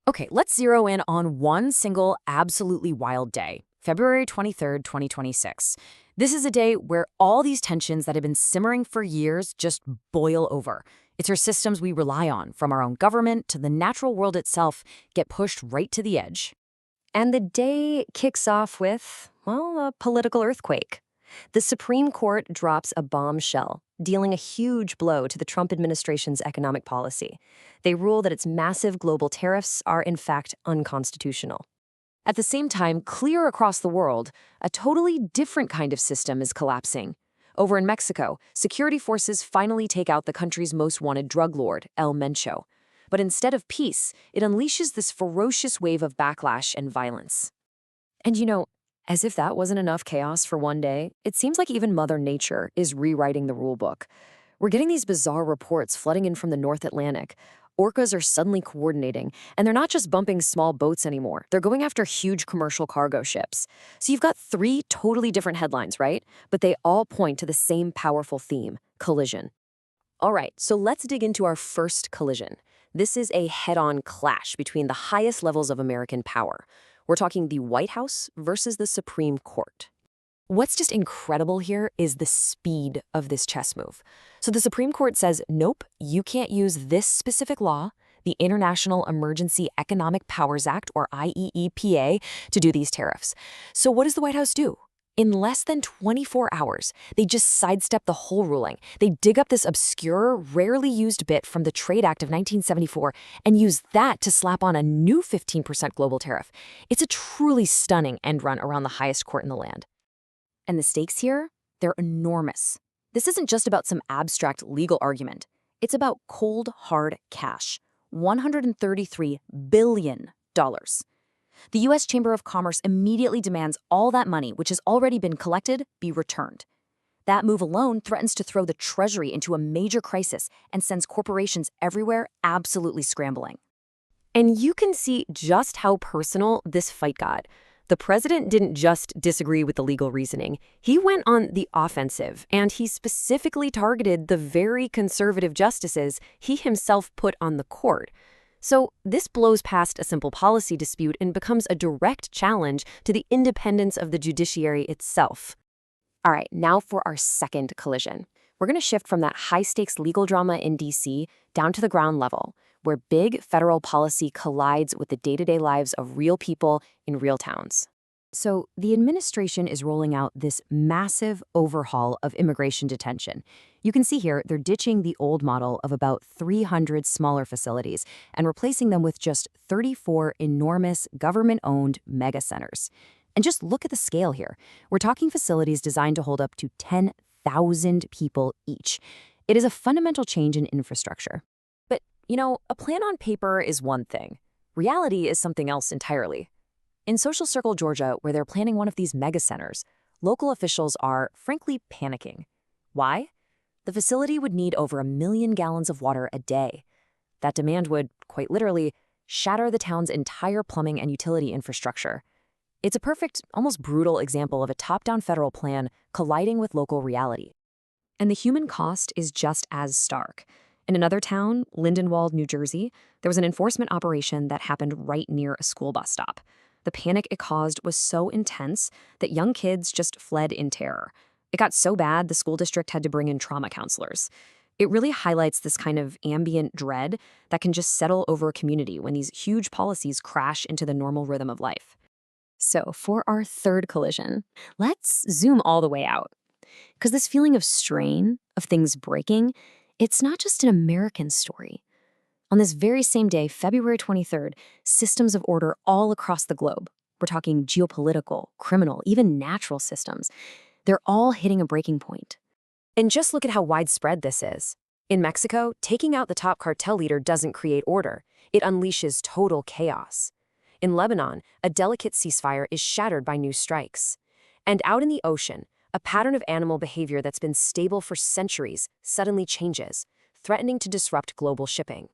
Okay, let's zero in on one single absolutely wild day, February 23rd, 2026. This is a day where all these tensions that have been simmering for years just boil over. It's our systems we rely on, from our own government to the natural world itself, get pushed right to the edge. And the day kicks off with, well, a political earthquake. The Supreme Court drops a bombshell, dealing a huge blow to the Trump administration's economic policy. They rule that its massive global tariffs are, in fact, unconstitutional. At the same time, clear across the world, a totally different kind of system is collapsing. Over in Mexico, security forces finally take out the country's most wanted drug lord, El Mencho. But instead of peace, it unleashes this ferocious wave of backlash and violence. And as if that wasn't enough chaos for one day, it seems like even Mother Nature is rewriting the rulebook. We're getting these bizarre reports flooding in from the North Atlantic. Orcas are suddenly coordinating, and they're not just bumping small boats anymore. They're going after huge commercial cargo ships. So you've got three totally different headlines, right? But they all point to the same powerful theme: collision. All right, so let's dig into our first collision. This is a head-on clash between the highest levels of American power. We're talking the White House versus the Supreme Court. What's just incredible here is the speed of this chess move. So the Supreme Court says, nope, you can't use this specific law, the International Emergency Economic Powers Act, or IEEPA, to do these tariffs. So what does the White House do? In less than 24 hours, they just sidestep the whole ruling. They dig up this obscure, rarely used bit from the Trade Act of 1974 and use that to slap on a new 15% global tariff. It's a truly stunning end run around the highest court in the land. And the stakes here, they're enormous. This isn't just about some abstract legal argument. It's about cold, hard cash. $133 billion. The U.S. Chamber of Commerce immediately demands all that money, which has already been collected, be returned. That move alone threatens to throw the Treasury into a major crisis and sends corporations everywhere absolutely scrambling. And you can see just how personal this fight got. The president didn't just disagree with the legal reasoning. He went on the offensive, and he specifically targeted the very conservative justices he himself put on the court. So this blows past a simple policy dispute and becomes a direct challenge to the independence of the judiciary itself. All right, now for our second collision. We're going to shift from that high-stakes legal drama in D.C. down to the ground level, where big federal policy collides with the day-to-day lives of real people in real towns. So the administration is rolling out this massive overhaul of immigration detention. You can see here they're ditching the old model of about 300 smaller facilities and replacing them with just 34 enormous government-owned mega centers. And just look at the scale here. We're talking facilities designed to hold up to 10,000 people each. It is a fundamental change in infrastructure. But, a plan on paper is one thing. Reality is something else entirely. In Social Circle, Georgia, where they're planning one of these mega centers, local officials are, frankly, panicking. Why? The facility would need over 1 million gallons of water a day. That demand would, quite literally, shatter the town's entire plumbing and utility infrastructure. It's a perfect, almost brutal example of a top-down federal plan colliding with local reality. And the human cost is just as stark. In another town, Lindenwold, New Jersey, there was an enforcement operation that happened right near a school bus stop. The panic it caused was so intense that young kids just fled in terror. It got so bad, the school district had to bring in trauma counselors. It really highlights this kind of ambient dread that can just settle over a community when these huge policies crash into the normal rhythm of life. So for our third collision, let's zoom all the way out. Because this feeling of strain, of things breaking, it's not just an American story. On this very same day, February 23rd, systems of order all across the globe, we're talking geopolitical, criminal, even natural systems, they're all hitting a breaking point. And just look at how widespread this is. In Mexico, taking out the top cartel leader doesn't create order. It unleashes total chaos. In Lebanon, a delicate ceasefire is shattered by new strikes. And out in the ocean, a pattern of animal behavior that's been stable for centuries suddenly changes, threatening to disrupt global shipping.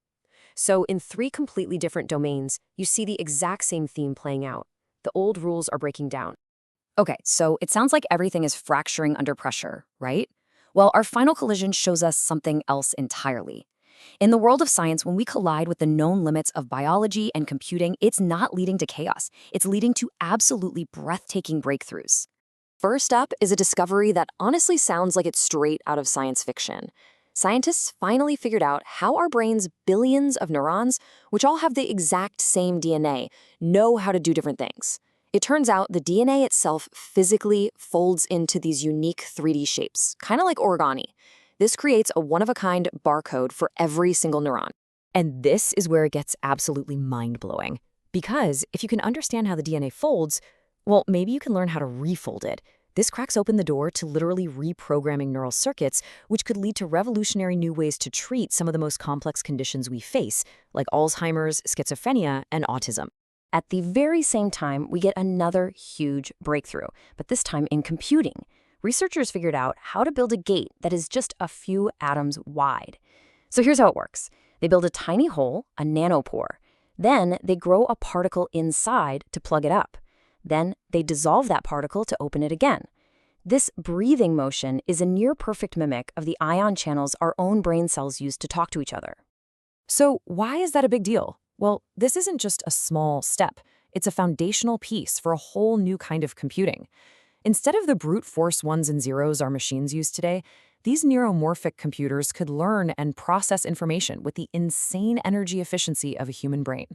So in three completely different domains, you see the exact same theme playing out. The old rules are breaking down. Okay, so it sounds like everything is fracturing under pressure, right? Well, our final collision shows us something else entirely. In the world of science, when we collide with the known limits of biology and computing, it's not leading to chaos. It's leading to absolutely breathtaking breakthroughs. First up is a discovery that honestly sounds like it's straight out of science fiction. Scientists finally figured out how our brain's billions of neurons, which all have the exact same DNA, know how to do different things. It turns out the DNA itself physically folds into these unique 3D shapes, kind of like origami. This creates a one-of-a-kind barcode for every single neuron. And this is where it gets absolutely mind-blowing. Because if you can understand how the DNA folds, well, maybe you can learn how to refold it. This cracks open the door to literally reprogramming neural circuits, which could lead to revolutionary new ways to treat some of the most complex conditions we face, like Alzheimer's, schizophrenia, and autism. At the very same time, we get another huge breakthrough, but this time in computing. Researchers figured out how to build a gate that is just a few atoms wide. So here's how it works. They build a tiny hole, a nanopore. Then they grow a particle inside to plug it up. Then they dissolve that particle to open it again. This breathing motion is a near-perfect mimic of the ion channels our own brain cells use to talk to each other. So why is that a big deal? Well, this isn't just a small step. It's a foundational piece for a whole new kind of computing. Instead of the brute force ones and zeros our machines use today, these neuromorphic computers could learn and process information with the insane energy efficiency of a human brain.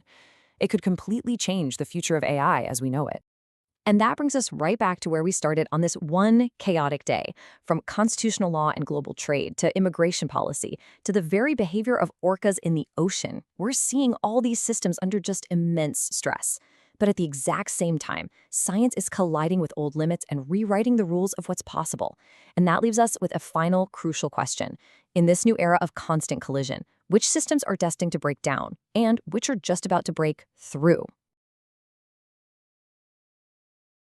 It could completely change the future of AI as we know it. And that brings us right back to where we started on this one chaotic day, from constitutional law and global trade to immigration policy to the very behavior of orcas in the ocean. We're seeing all these systems under just immense stress. But at the exact same time, science is colliding with old limits and rewriting the rules of what's possible. And that leaves us with a final crucial question. In this new era of constant collision, which systems are destined to break down and which are just about to break through?